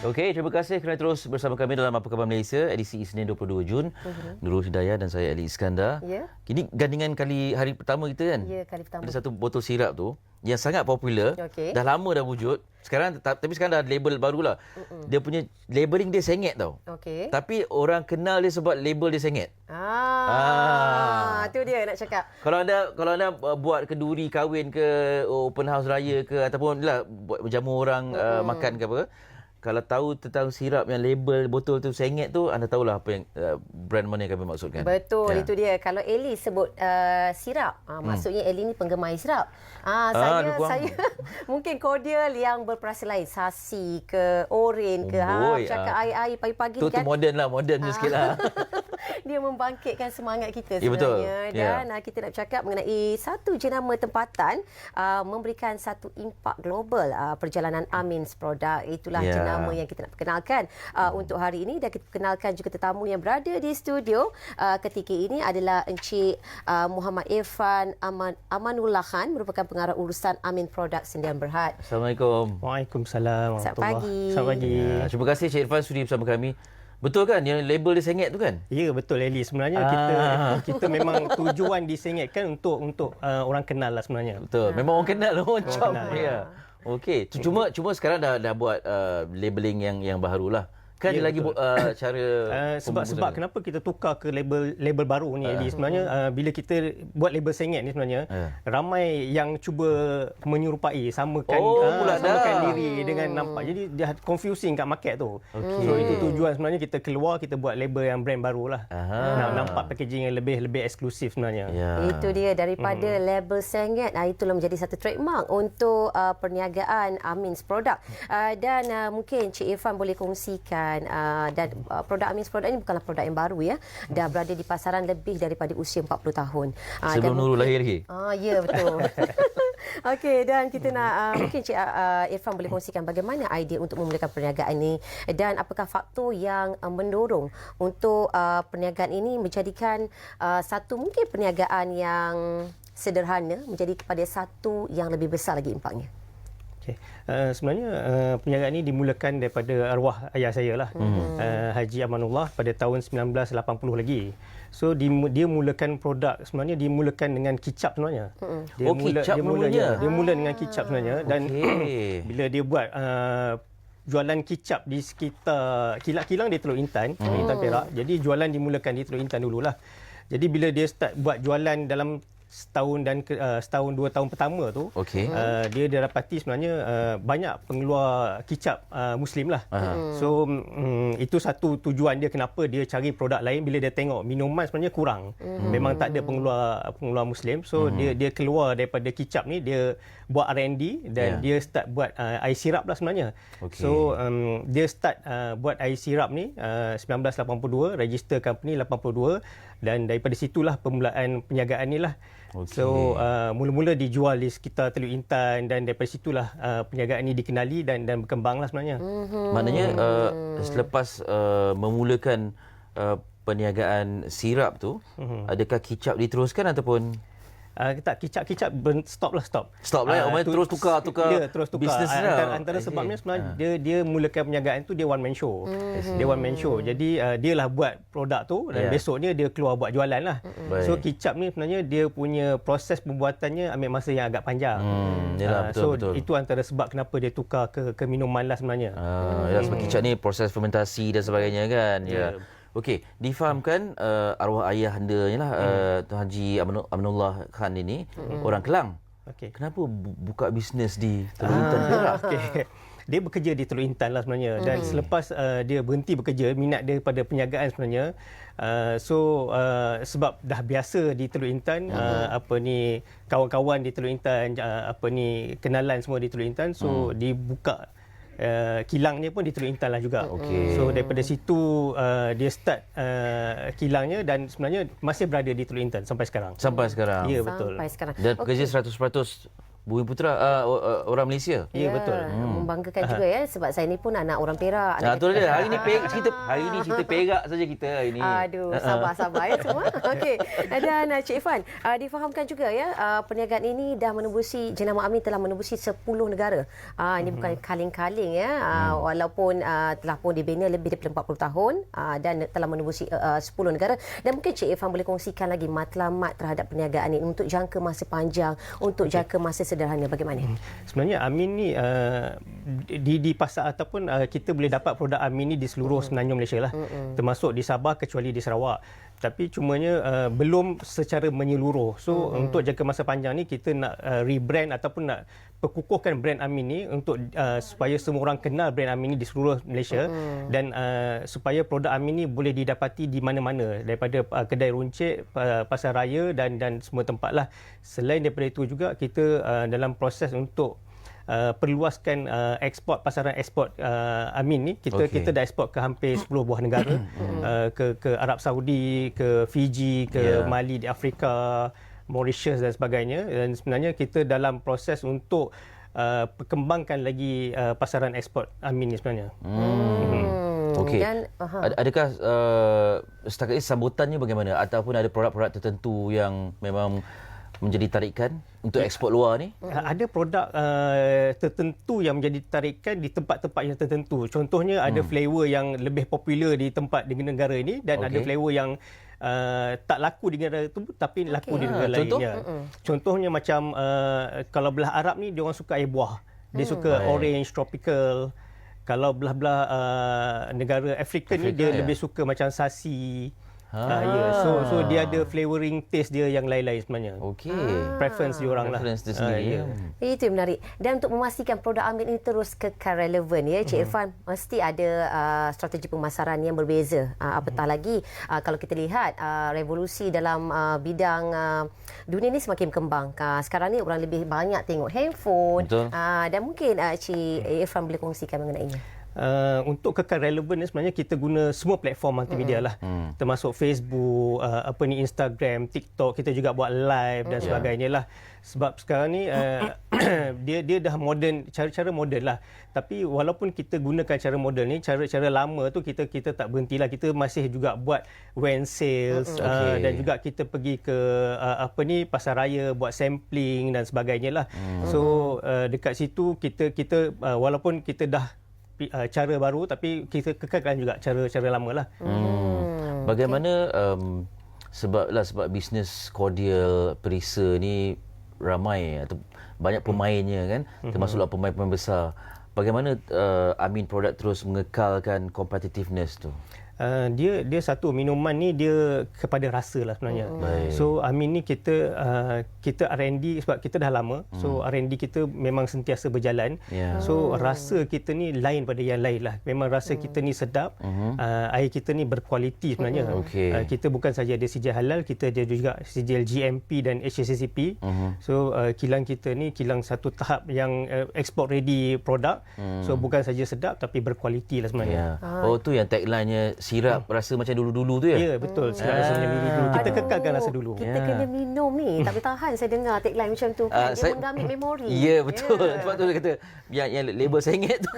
Okey, terima kasih kerana terus bersama kami dalam Apa Khabar Malaysia, edisi Isnin 22 Jun. Nurul Hidayah dan saya Ali Iskandar. Ya. Ini gandingan hari pertama kita kan? Ya, kali pertama. Ada satu botol sirap tu yang sangat popular. Okey. Dah lama dah wujud. Tapi sekarang dah ada label barulah. Dia punya labeling dia sengit tau. Okey. Tapi orang kenal dia sebab label dia sengit. Tu dia nak cakap. Kalau anda buat kenduri kahwin ke, open house raya ke, ataupun lah buat jamu orang makan ke apa, kalau tahu tentang sirap yang label botol tu sengit tu, anda tahulah apa yang brand mana yang kami maksudkan. Betul, itu dia. Kalau Ellie sebut sirap, maksudnya Ellie ni penggemar sirap. Saya mungkin cordial yang berperasa lain, Sasi ke, Oren ke, cakap air-air pagi-pagi tu kan. Tu moden sikit lah. Dia membangkitkan semangat kita betul. sebenarnya. Dan kita nak bercakap mengenai satu jenama tempatan memberikan satu impak global perjalanan Amin's produk. Itulah jenama yang kita nak perkenalkan untuk hari ini. Dan kita perkenalkan juga tetamu yang berada di studio ketika ini adalah Encik Muhammad Irfan Amanullah Khan, merupakan pengarah urusan Amin Product Sdn Bhd. Assalamualaikum. Selamat Waalaikumsalam. pagi. Selamat pagi. Terima kasih Encik Irfan sudi bersama kami. Betul kan yang label dia sengit tu kan? Ya, betul Eli. Sebenarnya kita memang tujuan disengitkan untuk orang kenal lah sebenarnya. Betul. Memang orang kenal orang cam. Ya. Okey. Cuma sekarang dah buat labeling yang barulah. Kan Ya, dia lagi cara sebab kenapa kita tukar ke label baru ni Eli, sebenarnya bila kita buat label sengit ni sebenarnya ramai yang cuba menyerupai samakan diri dengan nampak, jadi dia confusing kat market tu. So itu tujuan sebenarnya kita keluar, kita buat label yang brand barulah. Nampak packaging yang lebih eksklusif sebenarnya. Itu dia, daripada label sengit, itulah menjadi satu trademark untuk perniagaan Amin's produk. Dan mungkin Cik Irfan boleh kongsikan dan produk Amin's produk ini bukanlah produk yang baru ya. Dah berada di pasaran lebih daripada usia 40 tahun. Sebelum Nurul lahir lagi. Ya, betul. Okey, dan kita nak mungkin Cik Irfan boleh kongsikan bagaimana idea untuk memulakan perniagaan ini dan apakah faktor yang mendorong untuk perniagaan ini menjadikan satu mungkin perniagaan yang sederhana menjadi kepada satu yang lebih besar lagi impaknya. Sebenarnya perniagaan ini dimulakan daripada arwah ayah saya lah, Haji Amanullah, pada tahun 1980 lagi. So dia mulakan produk, sebenarnya dia mulakan dengan kicap sebenarnya. Dia mula dengan kicap sebenarnya. Dan bila dia buat jualan kicap di sekitar kilang dia Teluk Intan, Intan Perak. Jadi jualan dimulakan di Teluk Intan dululah. Jadi bila dia start buat jualan dalam setahun 2 tahun pertama tu, dia dapati sebenarnya banyak pengeluar kicap Muslim lah. So itu satu tujuan dia kenapa dia cari produk lain. Bila dia tengok minuman sebenarnya kurang, memang tak ada pengeluar Muslim. So dia keluar daripada kicap ni, dia buat R&D dan dia start buat air sirap lah sebenarnya. So dia start buat air sirap ni 1982, register company 82, dan daripada situlah permulaan perniagaan ni lah. So mula-mula dijual di sekitar Teluk Intan, dan daripada situlah perniagaan ini dikenali dan berkembanglah sebenarnya. Maknanya selepas memulakan perniagaan sirap tu, adakah kicap diteruskan ataupun tak, kicap stop. Terus tukar ya, terus tukar bisnes antara sebabnya sebenarnya dia mulakan perniagaan tu, dia one man show. Dia one man show. Jadi dia lah buat produk tu, dan besoknya dia keluar buat jualan lah. So kicap ni sebenarnya dia punya proses pembuatannya ambil masa yang agak panjang. Betul. Itu antara sebab kenapa dia tukar ke minuman lah sebenarnya. Sebab kicap ni proses fermentasi dan sebagainya kan. Okey, difahamkan arwah ayah andanya lah, Tuan Haji Amanullah Khan ini orang Kelang. Kenapa buka bisnes di Teluk Intan Perak? Dia bekerja di Teluk Intan lah sebenarnya, dan selepas dia berhenti bekerja, minat dia pada perniagaan sebenarnya. Sebab dah biasa di Teluk Intan, kawan-kawan di Teluk Intan, kenalan semua di Teluk Intan, so dibuka kilangnya pun di Teluk Intan lah juga. So daripada situ dia start kilangnya, dan sebenarnya masih berada di Teluk Intan sampai sekarang. Sampai sekarang. Ya, betul. Sampai sekarang. Dan bekerja 100% Bumi Putra orang Malaysia. Ya, betul. Membanggakan juga ya, sebab saya ni pun anak orang Perak. Betul dia. Hari ni cerita Perak saja kita hari ni. Aduh, sabar ya semua. Okey. Dan Cik Irfan, difahamkan juga ya, perniagaan ini dah menembusi, jenama Amin telah menembusi 10 negara. Ini bukan kaling-kaling ya, walaupun telah pun dibina lebih daripada 40 tahun dan telah menembusi 10 negara. Dan mungkin Cik Irfan boleh kongsikan lagi matlamat terhadap perniagaan ini untuk jangka masa panjang, untuk jangka masa sederhana, bagaimana? Sebenarnya Amin ni di pasar ataupun kita boleh dapat produk Amin ni di seluruh Semenanjung Malaysia lah. Termasuk di Sabah kecuali di Sarawak. Tapi cumanya belum secara menyeluruh. So untuk jangka masa panjang ni kita nak rebrand ataupun nak perkukuhkan brand Amin ni untuk supaya semua orang kenal brand Amin ni di seluruh Malaysia dan supaya produk Amin ni boleh didapati di mana-mana daripada kedai runcit, pasar raya dan semua tempat lah. Selain daripada itu juga kita dalam proses untuk perluaskan pasaran ekspor Amin ni. Kita dah ekspor ke hampir 10 buah negara, ke Arab Saudi, ke Fiji, ke Mali di Afrika, Mauritius dan sebagainya. Dan sebenarnya kita dalam proses untuk perkembangkan lagi pasaran ekspor Amin ni sebenarnya. Okey. Adakah setakat ini sambutannya bagaimana, ataupun ada produk-produk tertentu yang memang menjadi tarikan untuk ekspor luar ni? Ada produk tertentu yang menjadi tarikan di tempat-tempat yang tertentu. Contohnya ada flavor yang lebih popular di negara ini dan ada flavor yang tak laku di negara itu tapi laku di negara lainnya. Contohnya macam kalau belah Arab ni dia orang suka air buah. Dia suka orange, tropical. Kalau belah-belah negara Afrika ni dia lebih suka macam sasi. So dia ada flavoring taste dia yang lain-lain sebenarnya. Okey. Preference dia orang lah. Preference dia sendiri. Itu yang menarik. Dan untuk memastikan produk Amin ini terus kekal relevan ya, Cik Irfan, mesti ada strategi pemasaran yang berbeza. Apatah lagi kalau kita lihat revolusi dalam bidang dunia ini semakin berkembang. Sekarang ni orang lebih banyak tengok handphone. Dan mungkin Cik Irfan boleh kongsikan mengenainya. Untuk kekal relevan sebenarnya kita guna semua platform multimedia lah, termasuk Facebook, Instagram, TikTok. Kita juga buat live dan sebagainya lah. Sebab sekarang ni dia dah moden, cara-cara moden lah. Tapi walaupun kita gunakan cara moden ni, cara-cara lama tu kita tak berhentilah. Kita masih juga buat WAN sales dan juga kita pergi ke pasar raya buat sampling dan sebagainya lah. So dekat situ kita walaupun kita dah cara baru tapi kita kekalkan juga cara-cara lama lah. Bagaimana sebab bisnes cordial perisa ni ramai atau banyak pemainnya kan, termasuklah pemain-pemain besar. Bagaimana Amin Product terus mengekalkan competitiveness tu? Dia satu minuman ni dia kepada rasa lah sebenarnya. So Amin ni kita R&D sebab kita dah lama. So R&D kita memang sentiasa berjalan. So rasa kita ni lain pada yang lain lah. Memang rasa kita ni sedap. Air kita ni berkualiti sebenarnya. Kita bukan saja ada sijil halal, kita ada juga sijil GMP dan HACCP. So kilang kita ni kilang satu tahap yang export ready product. So bukan saja sedap tapi berkualiti lah sebenarnya. Oh tu yang tagline-nya sirap rasa macam dulu-dulu tu ya? Ya, betul. Sirap rasa macam dulu-dulu. Kita kekalkan rasa dulu. Kita kena minum ni. Tak boleh tahan saya dengar tagline macam tu. Dia menggamit memori. Ya, betul. Sebab tu dia kata yang label sengit tu.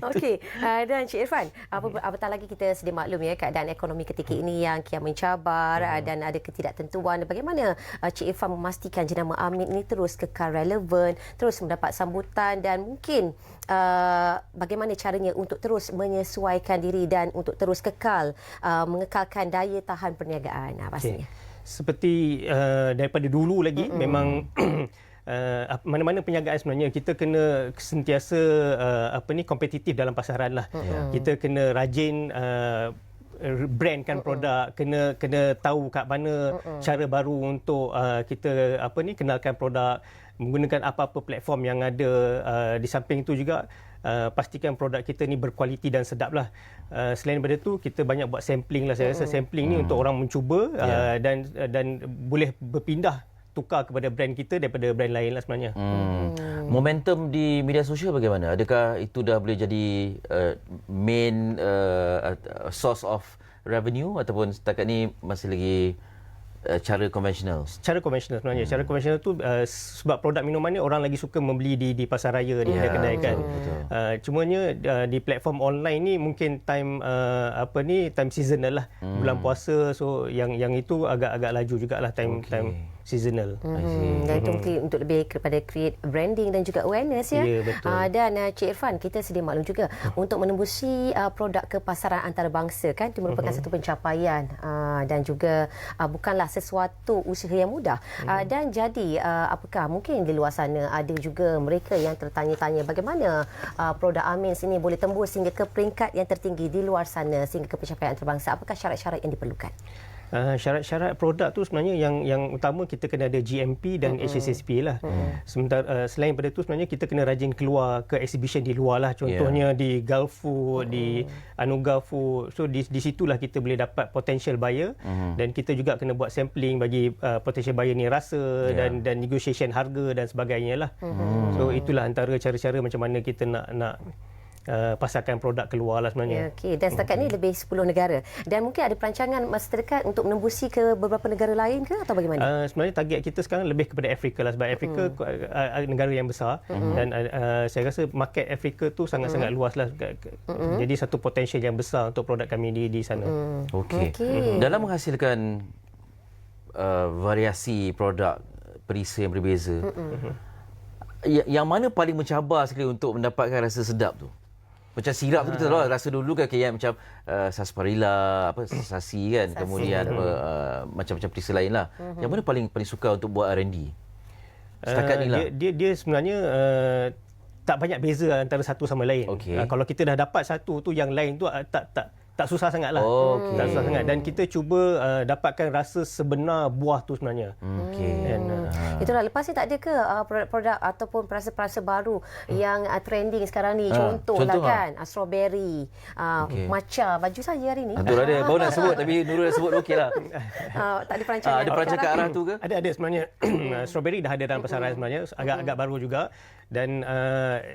Okey. Dan Cik Irfan, apatah lagi kita sedia maklum ya keadaan ekonomi ketika ini yang kian mencabar dan ada ketidaktentuan. Bagaimana Cik Irfan memastikan jenama Amin ini terus kekal relevan, terus mendapat sambutan dan mungkin bagaimana caranya untuk terus menyesuaikan diri dan untuk terus kekal mengekalkan daya tahan perniagaan pastinya. Seperti daripada dulu lagi memang mana-mana perniagaan sebenarnya kita kena sentiasa kompetitif dalam pasaran lah. Kita kena rajin brandkan produk, kena tahu kat mana cara baru untuk kita kenalkan produk, menggunakan apa-apa platform yang ada. Di samping itu juga pastikan produk kita ni berkualiti dan sedap lah. Selain daripada tu kita banyak buat sampling lah. Saya rasa sampling ni untuk orang mencuba dan boleh berpindah tukar kepada brand kita daripada brand lain lah sebenarnya. Momentum di media sosial bagaimana? Adakah itu dah boleh jadi main source of revenue ataupun setakat ni masih lagi cara konvensional. Cara konvensional sebenarnya. Cara konvensional tu sebab produk minuman ni orang lagi suka membeli di pasar raya, di kedai-kedai kan. Cumanya di platform online ni mungkin time time seasonal lah. Bulan puasa, so yang itu agak laju jugalah time seasonal. Dan itu mungkin untuk lebih kepada create branding dan juga awareness ya. Ya, betul. Dan Cik Irfan, kita sedia maklum juga untuk menembusi produk ke pasaran antarabangsa kan, itu merupakan satu pencapaian dan juga bukanlah sesuatu usaha yang mudah. Dan jadi apakah mungkin di luar sana ada juga mereka yang tertanya-tanya bagaimana produk Amins ini boleh tembus hingga ke peringkat yang tertinggi di luar sana sehingga ke pencapaian antarabangsa? Apakah syarat-syarat yang diperlukan? Syarat-syarat produk tu sebenarnya yang utama kita kena ada GMP dan HACCP lah. Sementara selain daripada tu sebenarnya kita kena rajin keluar ke exhibition di luar lah. Contohnya di Gulf Food, di Anugerah Food. So di situlah kita boleh dapat potential buyer dan kita juga kena buat sampling bagi potential buyer ni rasa dan negotiation harga dan sebagainya lah. So itulah antara cara-cara macam mana kita nak pasarkan produk keluar lah sebenarnya. Okey, dan setakat ni lebih 10 negara. Dan mungkin ada perancangan masa terdekat untuk menembusi ke beberapa negara lain ke atau bagaimana? Sebenarnya target kita sekarang lebih kepada Afrika lah, sebab Afrika negara yang besar dan saya rasa market Afrika tu sangat-sangat luas lah. Jadi satu potensial yang besar untuk produk kami di sana. Okey. Dalam menghasilkan variasi produk perisa yang berbeza, yang mana paling mencabar sekali untuk mendapatkan rasa sedap tu? Macam sirap tu kita tahu rasa dulu kan kayak macam sarsaparilla, sasi kan, kemudian macam-macam perisa lain lah. Yang mana paling suka untuk buat R&D? Setakat ni lah. Dia sebenarnya tak banyak beza antara satu sama lain. Kalau kita dah dapat satu tu, yang lain tu tak susah sangat lah. Tak susah sangat. Dan kita cuba dapatkan rasa sebenar buah tu sebenarnya. Itulah, lepas ni tak ada ke produk-produk ataupun perasa-perasa baru yang trending sekarang ni? Contohlah kan, strawberry, matcha, baju saja hari ni. Betul ada. Baru nak sebut tapi Nurul dah sebut okey lah. Tak ada perancangan. Ada perancangan ke arah tu ke? Ada sebenarnya. Strawberry dah ada dalam pasaran sebenarnya. Agak baru juga. Dan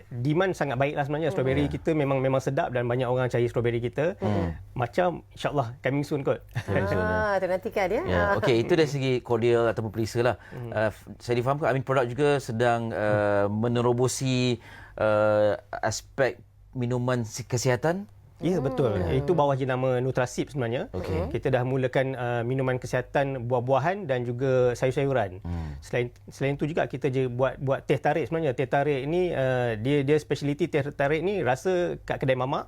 demand sangat baik lah sebenarnya. Strawberry kita memang sedap dan banyak orang cari strawberry kita. Macam insyaAllah coming soon kot. Nantikan ya. Okey, itu dari segi cordial ataupun perisa lah. Saya difahamkan Amin Product juga sedang menerobosi aspek minuman kesihatan. Ya, betul. Itu bawah jenama Nutrasip sebenarnya. Kita dah mulakan minuman kesihatan buah-buahan dan juga sayur-sayuran. Selain itu juga kita buat teh tarik sebenarnya. Teh tarik ni dia speciality teh tarik ni rasa kat kedai mamak.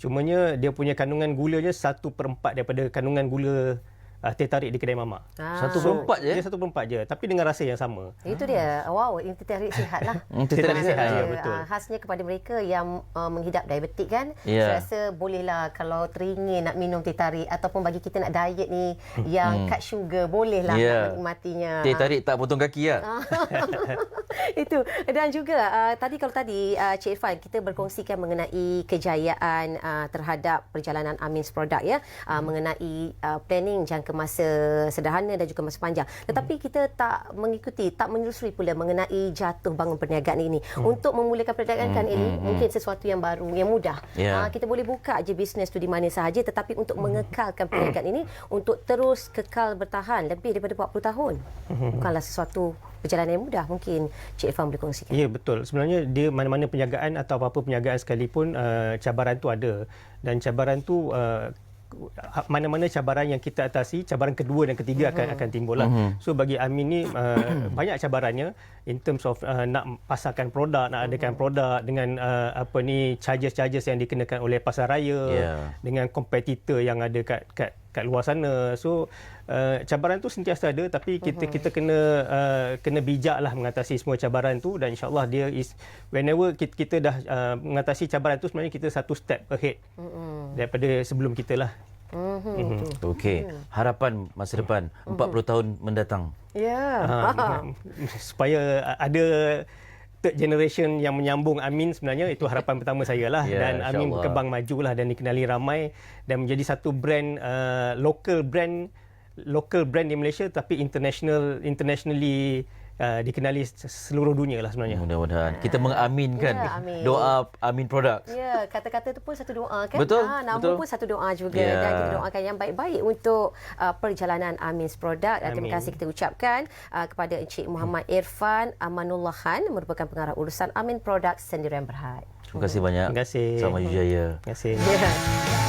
Cumanya dia punya kandungan gulanya 1/4 daripada kandungan gula teh tarik di kedai mamak. 1/4 je? Dia 1/4 je, tapi dengan rasa yang sama. Itu dia. Wow, ini teh tarik sihat lah. Teh tarik sihat, ya, betul. Khasnya kepada mereka yang menghidap diabetik kan. Saya rasa bolehlah kalau teringin nak minum teh tarik ataupun bagi kita nak diet ni yang cut sugar, bolehlah nak menikmatinya. Teh tarik tak potong kaki lah. Itu. Dan juga tadi Cik Irfan, kita berkongsikan mengenai kejayaan terhadap perjalanan Amins Product ya, mengenai planning jangka masa sederhana dan juga masa panjang. Tetapi kita tak menelusuri pula mengenai jatuh bangun perniagaan ini. Untuk memulakan perniagaan ini mungkin sesuatu yang baru, yang mudah. Kita boleh buka je bisnes tu di mana sahaja, tetapi untuk mengekalkan perniagaan ini untuk terus kekal bertahan lebih daripada 40 tahun. Bukanlah sesuatu perjalanan yang mudah. Mungkin Cik Irfan boleh kongsikan. Ya, betul. Sebenarnya dia mana-mana perniagaan atau apa-apa perniagaan sekalipun cabaran tu ada. Dan cabaran tu mana-mana cabaran yang kita atasi, cabaran kedua dan ketiga akan timbul lah. So bagi Amin ni banyak cabarannya in terms of nak pasarkan produk, nak adakan produk dengan charges yang dikenakan oleh pasar raya, dengan kompetitor yang ada kat luar sana. So cabaran tu sentiasa ada, tapi kita kena bijak lah mengatasi semua cabaran tu, dan insyaAllah dia whenever kita dah mengatasi cabaran tu, sebenarnya kita satu step ahead daripada sebelum kita lah. Okey, harapan masa depan 40 tahun mendatang. Supaya ada third generation yang menyambung Amin, sebenarnya itu harapan pertama saya lah. Dan Amin berkembang majulah dan dikenali ramai dan menjadi satu brand local brand di Malaysia, tapi internationally dikenali seluruh dunia lah sebenarnya. Mudah-mudahan kita mengaminkan amin. doa Amin Products. Ya, kata-kata tu pun satu doa kan? Betul, Nama betul. pun satu doa juga. Ya. Dan kita doakan yang baik-baik untuk perjalanan Amin's Product. Terima kasih kita ucapkan kepada Encik Muhammad Irfan Amanullah Khan, merupakan pengarah urusan Amin Product Sendirian Berhad. Terima kasih banyak. Terima kasih. Selamat Jaya. Terima kasih. Ya.